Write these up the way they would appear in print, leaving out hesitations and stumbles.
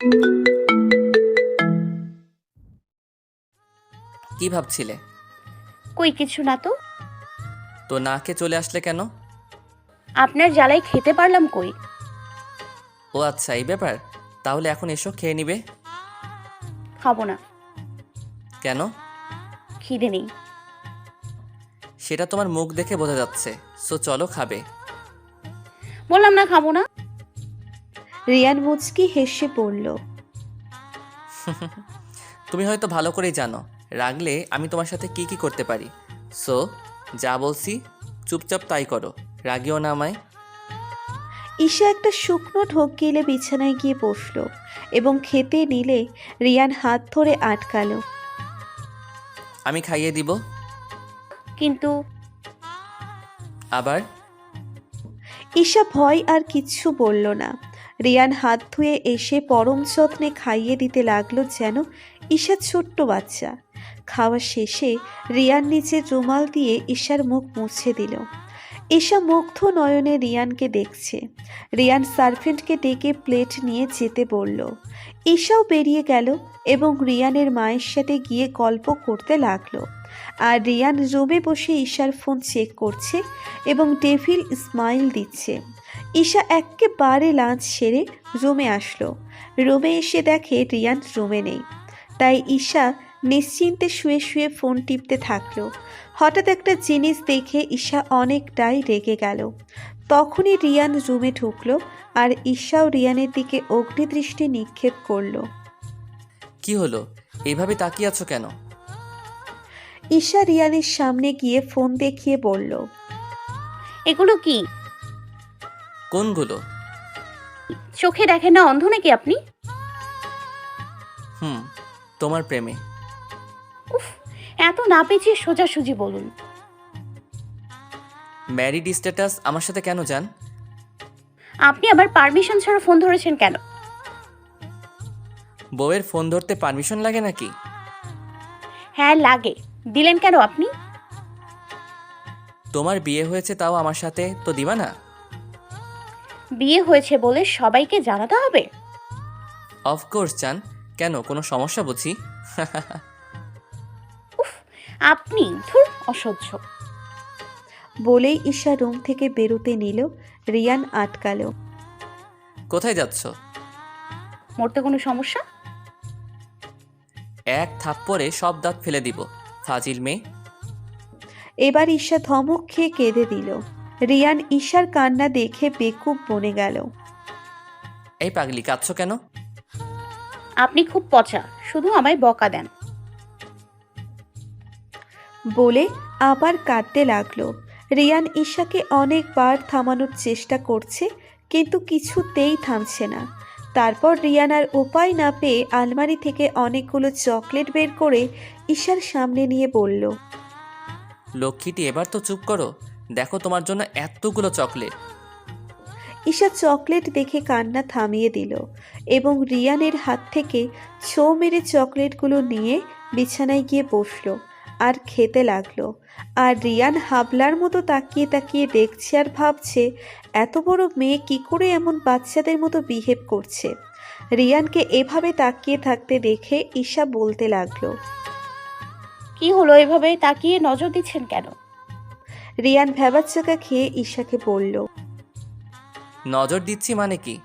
কি ভাবছিলে? কই কিছু না তো। তো না খেয়ে চলে আসলে কেন? আপনার জ্বালায় খেতে পারলাম কই। ও আচ্ছা, এই ব্যাপার। তাহলে এখন এসো, খেয়ে নিবে। খাবো না। কেন? খিদে নেই। সেটা তোমার মুখ দেখে বোঝা যাচ্ছে। সো চলো, খাবে। বললাম না খাবো না। রিয়ান মুচকি হেসে পড়ল। তুমি হয়তো ভালো করেই জানো রাগলে আমি তোমার সাথে কি কি করতে পারি। সো যা বলছি চুপচাপ তাই করো, রাগিও না আমায়। ঈশা একটা শুকনো ঢোক গিলে বিছানায় গিয়ে বসল এবং খেতে নিলে রিয়ান হাত ধরে আটকালো। আমি খাইয়ে দিব। কিন্তু আবার? ঈশা ভয় আর কিচ্ছু বলল না। রিয়ান হাত ধুয়ে এসে পরম যত্নে খাইয়ে দিতে লাগলো যেন ঈশা ছোট্ট বাচ্চা। খাওয়া শেষে রিয়ান নিচে রুমাল দিয়ে ঈশার মুখ মুছে দিল। ঈশা মুগ্ধ নয়নে রিয়ানকে দেখছে। রিয়ান সার্ভেন্টকে ডেকে প্লেট নিয়ে যেতে বলল। ঈশাও বেরিয়ে গেল এবং রিয়ানের মায়ের সাথে গিয়ে গল্প করতে লাগলো। আর রিয়ান রুমে বসে ঈশার ফোন চেক করছে এবং ডেভিল স্মাইল দিচ্ছে। ঈশা এক্কেবারে লাঞ্চ সেরে রুমে আসলো। রুমে এসে দেখে রিয়ান রুমে নেই। তাই ঈশা নিশ্চিন্তে শুয়ে শুয়ে ফোন টিপতে থাকলো। হঠাৎ একটা জিনিস দেখে ঈশা অনেকটাই রেগে গেল। তখনই রিয়ান রুমে ঢুকলো আর ঈশাও রিয়ানের দিকে অগ্নিদৃষ্টি নিক্ষেপ করলো। কি হলো? এইভাবে তাকিয়ে আছো কেন? ঈশা রিয়ানের সামনে গিয়ে ফোন দেখিয়ে বলল। এগুলো কি? কোনগুলো? চোখে দেখেন না, অন্ধ নাকি আপনি? হুম, তোমার প্রেমে। উফ, এত না পেঁচিয়ে সোজাসুজি বলুন। ম্যারিড স্ট্যাটাস আমার সাথে কেন যান? আপনি আবার পারমিশন ছাড়া ফোন ধরেছেন কেন? বউয়ের ফোন ধরতে পারমিশন লাগে নাকি? হ্যাঁ লাগে। দিলেন কেন আপনি? তোমার বিয়ে হয়েছে তাও আমার সাথে, তো দিবা না? বিয়ে হয়েছে বলে সবাইকে জানাতে হবে? অফকোর্স চান। কেন, কোনো সমস্যা বুঝি? উফ, আপনি ধুর, অসহ্য। বলেই ঈশা রুম থেকে বেরোতে নিল। রিয়ান আটকালো। কোথায় যাচ্ছ? মরতে কোনো সমস্যা? এক থাপ্পড়ে সব দাঁত ফেলে দিব, ফাজিল মেয়ে। এবার ঈশা ধমক খেয়ে কেঁদে দিল। রিয়ান ঈশার কান্না দেখে বেকুব বনে গেল। এই পাগলি, কাঁদছো কেন? আপনি খুব পচা, শুধু আমায় বকা দেন। বলে আবার কাঁদতে লাগলো। রিয়ান ঈশাকে অনেকবার থামানোর চেষ্টা করছে কিন্তু কিছুতেই থামছে না। তারপর রিয়ান আর উপায় না পেয়ে আলমারি থেকে অনেকগুলো চকলেট বের করে ঈশার সামনে নিয়ে বলল। লক্ষ্মীটি, এবার তো চুপ করো। দেখো তোমার জন্য এতগুলো চকলেট। ঈশা চকলেট দেখে কান্না থামিয়ে দিল এবং রিয়ানের হাত থেকে ছো মেরে চকলেটগুলো নিয়ে বিছানায় গিয়ে বসলো আর খেতে লাগলো। আর রিয়ান হাবলার মতো তাকিয়ে তাকিয়ে দেখছে আর ভাবছে এত বড় মেয়ে কি করে এমন বাচ্চাদের মতো বিহেভ করছে। রিয়ানকে এভাবে তাকিয়ে থাকতে দেখে ঈশা বলতে লাগলো। কি হলো, এভাবে তাকিয়ে নজর দিচ্ছেন কেন? রিয়ান ভ্যাবাচ্চাকা খেয়ে ঈশাকে বলল। নজর দিচ্ছি মানে কি?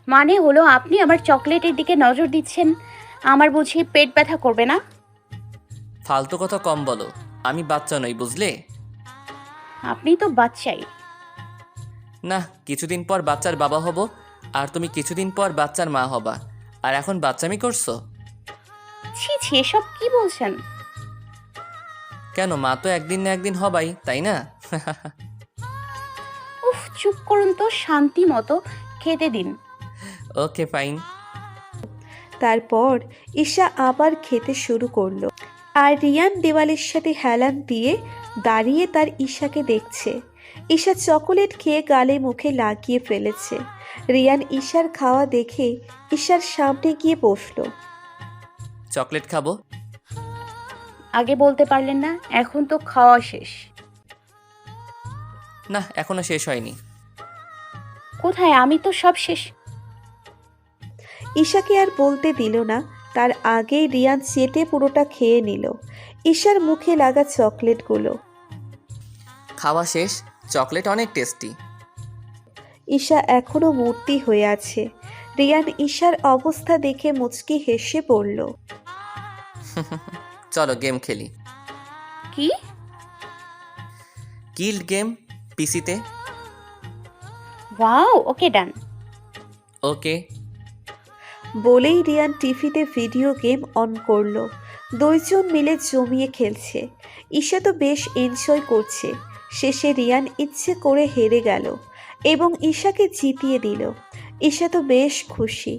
মানে হলো আপনি আমার চকলেটের দিকে নজর দিচ্ছেন। আমার বুঝি পেট ব্যথা করবে না? ফালতু কথা কম বলো। আমি বাচ্চা নই, বুঝলে? আপনি তো বাচ্চাই। না, কিছুদিন পর বাচ্চার বাবা হব, আর তুমি কিছুদিন পর বাচ্চার মা হবা। আর এখন বাচ্চামি করছো? ছি ছি, এসব কি বলছেন? কেন, মা তো একদিন না একদিন হবাই, তাই না? উফ, চুপ করুন তো, শান্তি মতো খেতে দিন। Okay fine. তারপর ঈশা আবার খেতে শুরু করলো আর রিয়ান দেওয়ালের সাথে হেলান দিয়ে দাঁড়িয়ে তার ঈশাকে দেখছে। ঈশা চকোলেট খেয়ে গালে মুখে লাগিয়ে ফেলেছে। রিয়ান ঈশার খাওয়া দেখে ঈশার সামনে গিয়ে বসলো। চকলেট খাবো। আগে বলতে পারলেন না? এখন তো খাওয়া শেষ। না, এখনো শেষ হয়নি। কোথায়? আমি তো সব শেষ। ঈশাকে আর বলতে দিল না। তার আগেই রিয়ান চেটে পুরোটা খেয়ে নিল ঈশার মুখে লাগা চকলেটগুলো। খাওয়া শেষ। চকলেট অনেক টেস্টি। ঈশা এখনো মূর্তি হয়ে আছে। রিয়ান ঈশার অবস্থা দেখে মুচকি হেসে পড়ল। চলো গেম খেলি। কি? কিল্ড গেম, পিসিতে। ওয়াও, ওকে ডান। ওকে। বলেই রিয়ান টিভিতে ভিডিও গেম অন করলো। দুইজন মিলে জমিয়ে খেলছে। ঈশা তো বেশ এনজয় করছে। শেষে রিয়ান ইচ্ছে করে হেরে গেল এবং ঈশাকে জিতিয়ে দিল। ঈশা তো বেশ খুশি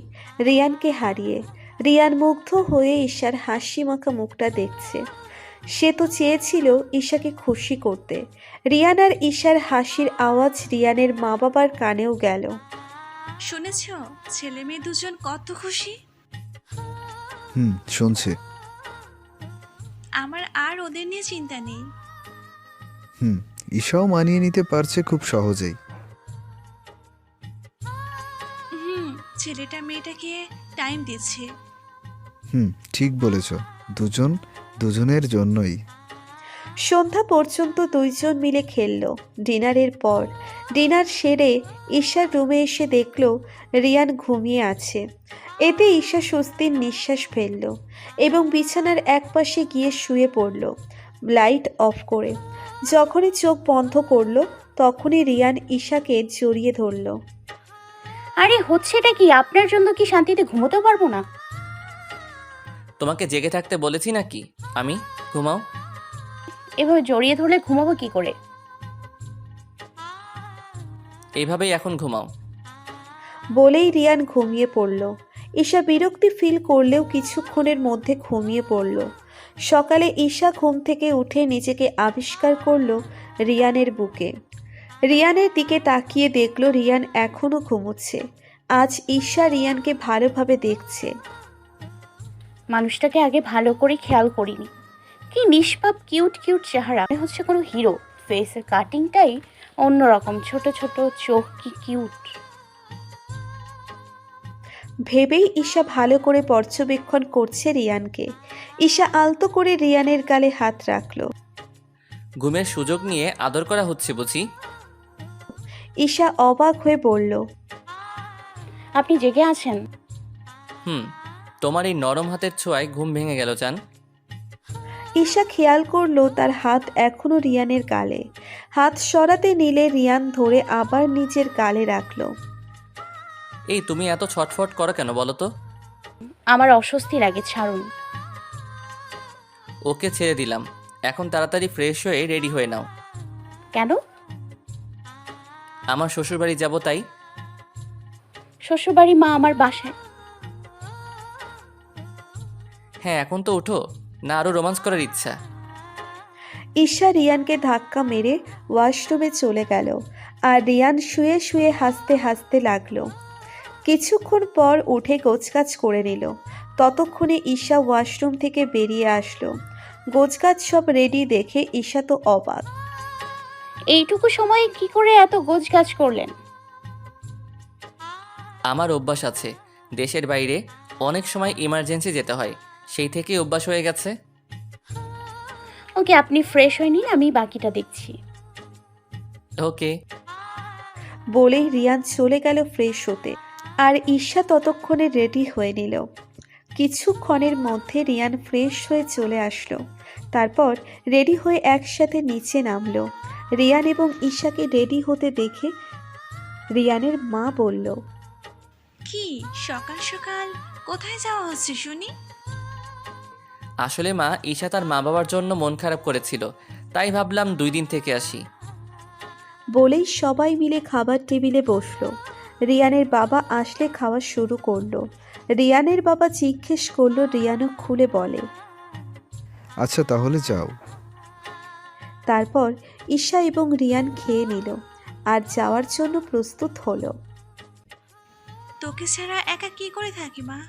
রিয়ানকে হারিয়ে। রিয়ান মুগ্ধ হয়ে ঈশার হাসি মাখা মুখটা দেখছে। সে তো চেয়েছিল ঈশাকে খুশি করতে। রিয়ান আর ঈশার হাসির আওয়াজ রিয়ানের মা বাবার কানেও গেল। শুনেছ, ছেলে মেয়ে দুজন কত খুশি। শুনছি। আমার আর ওদের নিয়ে চিন্তা নেই। ঈশাও মানিয়ে নিতে পারছে খুব সহজেই। ছেলেটা মেয়েটাকে টাইম দিচ্ছে। ঠিক বলেছ। দুজনের জন্যই। সন্ধ্যা পর্যন্ত দুইজন মিলে খেলল। ডিনারের পর ডিনার সেরে ঈশার রুমে এসে দেখল রিয়ান ঘুমিয়ে আছে। এতে ঈশা স্বস্তির নিঃশ্বাস ফেলল এবং বিছানার একপাশে গিয়ে শুয়ে পড়ল লাইট অফ করে। যখনই চোখ বন্ধ করলো তখনই রিয়ান ঈশাকে জড়িয়ে ধরল। আরে হচ্ছেটা কি? আপনার জন্য কি শান্তিতে ঘুমোতেও পারবো না? তোমাকে জেগে থাকতে বলেছি নাকি আমি? ঘুমাও। এভাবে জড়িয়ে ধরলে ঘুমাবো কি করে? এইভাবেই এখন ঘুমাও। বলেই রিয়ান ঘুমিয়ে পড়ল। ঈশা বিরক্তি ফিল করলেও কিছুক্ষণের মধ্যে ঘুমিয়ে পড়ল। সকালে ঈশা ঘুম থেকে উঠে নিজেকে আবিষ্কার করল রিয়ানের বুকে। রিয়ানের দিকে তাকিয়ে দেখল রিয়ান এখনও ঘুমোচ্ছে। আজ ঈশা রিয়ানকে ভালোভাবে দেখছে। মানুষটাকে আগে ভালো করে খেয়াল করিনি। কি নিষ্পাপ কিউট কিউট চেহারা, মনে হচ্ছে কোনো হিরো। ফেসের কাটিংটাই অন্যরকম, ছোট ছোট চোখ, কি কিউট। ভেবেই ঈশা ভালো করে পর্যবেক্ষণ করছে রিয়ানকে। ঈশা আলতো করে রিয়ানের গালে হাত রাখল। ঘুমের সুযোগ নিয়ে আদর করা হচ্ছে বুঝি? ঈশা অবাক হয়ে বলল, আপনি জেগে আছেন? তোমার এই নরম হাতের ছোঁয়ায় ঘুম ভেঙে গেল জান। ঈশা খেয়াল করলো তার হাত এখনো রিয়ানের গালে। হাত সরাতে নিলে রিয়ান ধরে আবার নিজের গালে রাখলো। এই তুমি এত ছটফট করো কেন বলো তো? আমার অস্বস্তি লাগে, ছাড়ুন। ওকে ছেড়ে দিলাম। এখন তাড়াতাড়ি ফ্রেশ হয়ে রেডি হয়ে নাও। কেন? আমার শ্বশুরবাড়ি যাব তাই। শ্বশুরবাড়ি? মা আমার বাসায়। হ্যাঁ এখন তো উঠো, না আরও রোমান্স করার ইচ্ছা? ঈশা রিয়ানকে ধাক্কা মেরে ওয়াশরুমে চলে গেল আর রিয়ান শুয়ে শুয়ে হাসতে হাসতে লাগলো। কিছুক্ষণ পর উঠে গোছগাছ করে নিল। ততক্ষণে ঈশা ওয়াশরুম থেকে বেরিয়ে আসলো। গোছগাছ সব রেডি দেখে ঈশা তো অবাক। এইটুকু সময়ে কি করে এত গোছগাছ করলেন? আমার অভ্যাস আছে, দেশের বাইরে অনেক সময় ইমার্জেন্সি যেতে হয়, সেই থেকেই অভ্যাস হয়ে গেছে। ওকে, আপনি ফ্রেশ হয়ে নিন, আমি বাকিটা দেখছি। ওকে। বলেই রিয়ান চলে গেল ফ্রেশ হতে আর ঈশা ততক্ষণে রেডি হয়ে নিল। কিছুক্ষণের মধ্যে রিয়ান ফ্রেশ হয়ে চলে আসলো। তারপর রেডি হয়ে একসাথে নিচে নামলো। রিয়ান এবং ঈশাকে রেডি হতে দেখে রিয়ানের মা বলল, কি সকাল সকাল কোথায় যাওয়া হচ্ছে শুনি? আসলে মা, ঈশা তার মা বাবার জন্য মন খারাপ করেছিল, তাই ভাবলাম 2 দিন থেকে আসি। বলেই সবাই মিলে খাবার টেবিলে বসলো। রিয়ানের বাবা আসলে খাওয়া শুরু করলো। রিয়ানের বাবা জিজ্ঞেস করলো, রিয়ানও খুলে বলে। আচ্ছা তাহলে যাও। তারপর ঈশা এবং রিয়ান খেয়ে নিল আর যাওয়ার জন্য প্রস্তুত হলো। তোকে ছাড়া একা কি করে থাকি মা?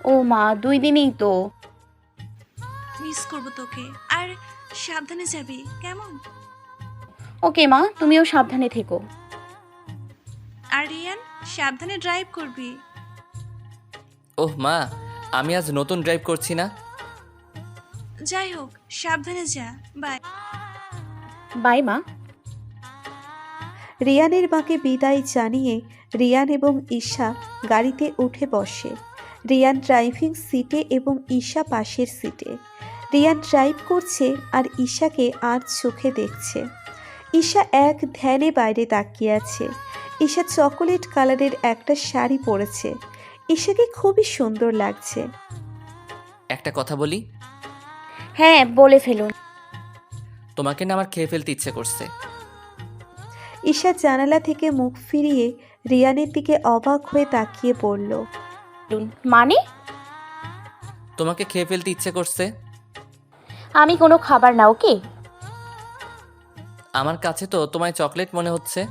ও মা, 2 দিনই তো। মিস করবো তোকে। আর সাবধানে যাবি কেমন? ওকে মা, তুমিও সাবধানে থেকো। আর রিয়ান সাবধানে ড্রাইভ করবি। ওহ মা, আমি আজ নতুন ড্রাইভ করছি না। যাই হোক, সাবধানে যা। বাই। বাই মা। রিয়ানের মাকে বিদায় জানিয়ে রিয়ান এবং ঈশা গাড়িতে উঠে বসে। রিয়ান ড্রাইভিং সিটে এবং ঈশা পাশের সিটে। রিয়ান ড্রাইভ করছে আর ঈশাকে আর চোখে দেখছে। ঈশা এক ধ্যানে বাইরে তাকিয়ে আছে। ঈশা চকোলেট কালারের একটা শাড়ি পরেছে। ঈশাকে খুবই সুন্দর লাগছে। একটা কথা বলি, হ্যাঁ বলে ফেলুন। তোমাকে না আমার খেয়ে ফেলতে ইচ্ছে করছে। ঈশা জানালা থেকে মুখ ফিরিয়ে রিয়ানের দিকে অবাক হয়ে তাকিয়ে বলল, মানে? তোমাকে খেয়ে ফেলতে ইচ্ছে করছে। আমি কোনো খাবার না, ওকে? আমার কাছে তো তোমায় চকলেট মনে হচ্ছে।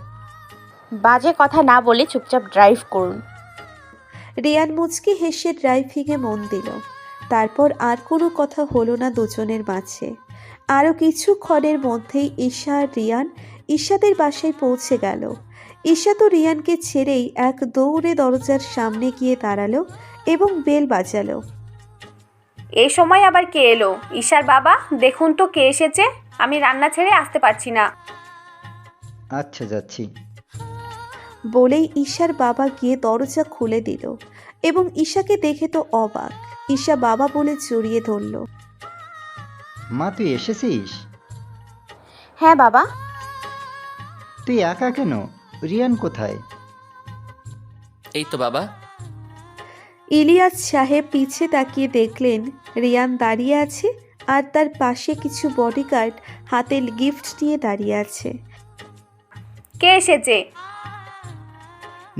বাজে কথা না বলে চুপচাপ ড্রাইভ করুন। রিয়ান মুচকি হেসে ড্রাইভিংয়ে মন দিল। তারপর আর কোনো কথা হলো না দুজনের মাঝে। আরও কিছুক্ষণের মধ্যেই ঈশা আর রিয়ান ঈশাদের বাসায় পৌঁছে গেল। ঈশা তো রিয়ানকে ছেড়েই এক দৌড়ে দরজার সামনে গিয়ে দাঁড়ালো এবং বেল বাজালো। এই সময় আবার কে এলো? ঈশার বাবা, দেখুন তো কে এসেছে। আমি রান্না ছেড়ে আসতে পারছি না। আচ্ছা, যাচ্ছি। বলেই ঈশার বাবা গিয়ে দরজা খুলে দিল এবং ঈশাকে দেখে তো অবাক। ঈশা বাবা বলে জড়িয়ে ধরল। মা, তুই এসেছিস? হ্যাঁ বাবা। তুই একা কেন? রিয়ান কোথায়? এই তো বাবা। ইলিয়াস সাহেব পিছে তাকিয়ে দেখলেন রিয়ান দাঁড়িয়ে আছে আর তার পাশে কিছু বডিগার্ড হাতে গিফট নিয়ে দাঁড়িয়ে আছে। কে এসেছে?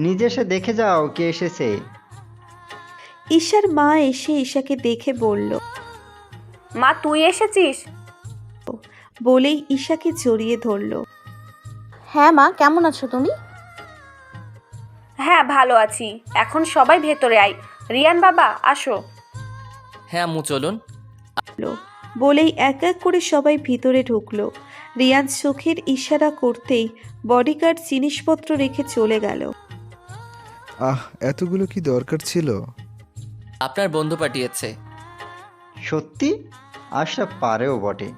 নিজে এসে দেখে যাও কে এসেছে। ঈশার মা এসে ঈশাকে দেখে বলল। মা, তুই এসেছিস? বলেই ঈশাকে জড়িয়ে ধরল। হ্যাঁ মা, কেমন আছো তুমি? হ্যাঁ, ভালো আছি। এখন সবাই ভেতরে আয়। রিয়ান বাবা, আসো। হ্যাঁ আম্মু, চলুন। বলেই এক এক করে সবাই ভিতরে ঢুকলো। রিয়ান চোখের ইশারা করতেই বডিগার্ড জিনিসপত্র রেখে চলে গেল। এতগুলো কি দরকার ছিল? আপনার বন্ধু পাঠিয়েছে। সত্যি? আশা পারেও বটে।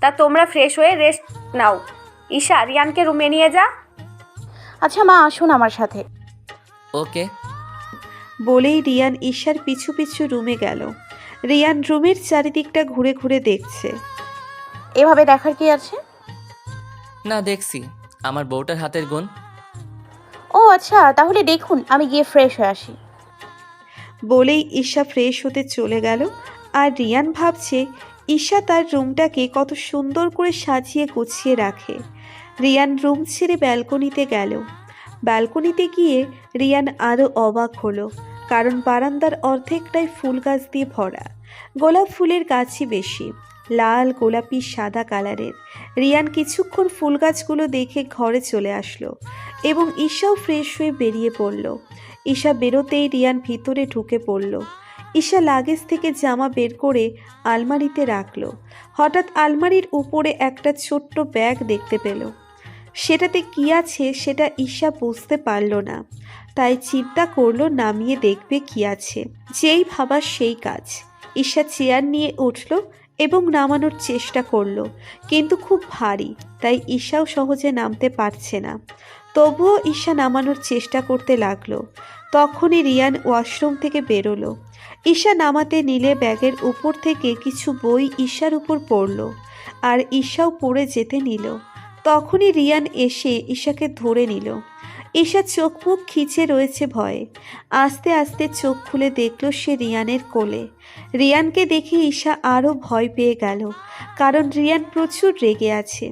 তা তোমরা ফ্রেশ হয়ে রেস্ট নাও। ঈশা, রিয়ানকে রুমে নিয়ে যা। আচ্ছা মা, আসুন আমার সাথে। ওকে। বলেই রিয়ান ঈশার পিছু পিছু রুমে গেল। রিয়ান রুমের চারিদিকটা ঘুরে ঘুরে দেখছে। এভাবে দেখার কি আছে? না, দেখছি আমার বউটার হাতের গুণ। ও আচ্ছা, তাহলে দেখুন, আমি গিয়ে ফ্রেশ হয়ে আসি। বলেই ঈশা ফ্রেশ হতে চলে গেল। আর রিয়ান ভাবছে ঈশা তার রুমটাকে কত সুন্দর করে সাজিয়ে গুছিয়ে রাখে। রিয়ান রুম ছেড়ে ব্যালকনিতে গেল। ব্যালকনিতে গিয়ে রিয়ান আরও অবাক হলো, কারণ বারান্দার অর্ধেকটাই ফুল গাছ দিয়ে ভরা। গোলাপ ফুলের গাছই বেশি, লাল, গোলাপি, সাদা কালারের। রিয়ান কিছুক্ষণ ফুল গাছগুলো দেখে ঘরে চলে আসলো এবং ঈশাও ফ্রেশ হয়ে বেরিয়ে পড়ল। ঈশা বেরোতেই রিয়ান ভিতরে ঢুকে পড়ল। ঈশা লাগেজ থেকে জামা বের করে আলমারিতে রাখলো। হঠাৎ আলমারির উপরে একটা ছোট্ট ব্যাগ দেখতে পেল। সেটাতে কী আছে সেটা ঈশা বুঝতে পারল না, তাই চিন্তা করলো নামিয়ে দেখবে কী আছে। যেই ভাবা সেই কাজ। ঈশা চেয়ার নিয়ে উঠল এবং নামানোর চেষ্টা করলো, কিন্তু খুব ভারী, তাই ঈশাও সহজে নামতে পারছে না। তবুও ঈশা নামানোর চেষ্টা করতে লাগলো। তখনই রিয়ান ওয়াশরুম থেকে বেরোলো। ঈশা নামাতে নিলে ব্যাগের উপর থেকে কিছু বই ঈশার উপর পড়ল আর ঈশাও পড়ে যেতে নিল। তখনই রিয়ান এসে ঈশাকে ধরে নিল। ঈশা চোখ মুখ খিচে রয়েছে ভয়ে। আস্তে আস্তে চোখ খুলে দেখল সে রিয়ানের কোলে। রিয়ানকে দেখে ঈশা আরও ভয় পেয়ে গেল, কারণ রিয়ান প্রচুর রেগে আছে।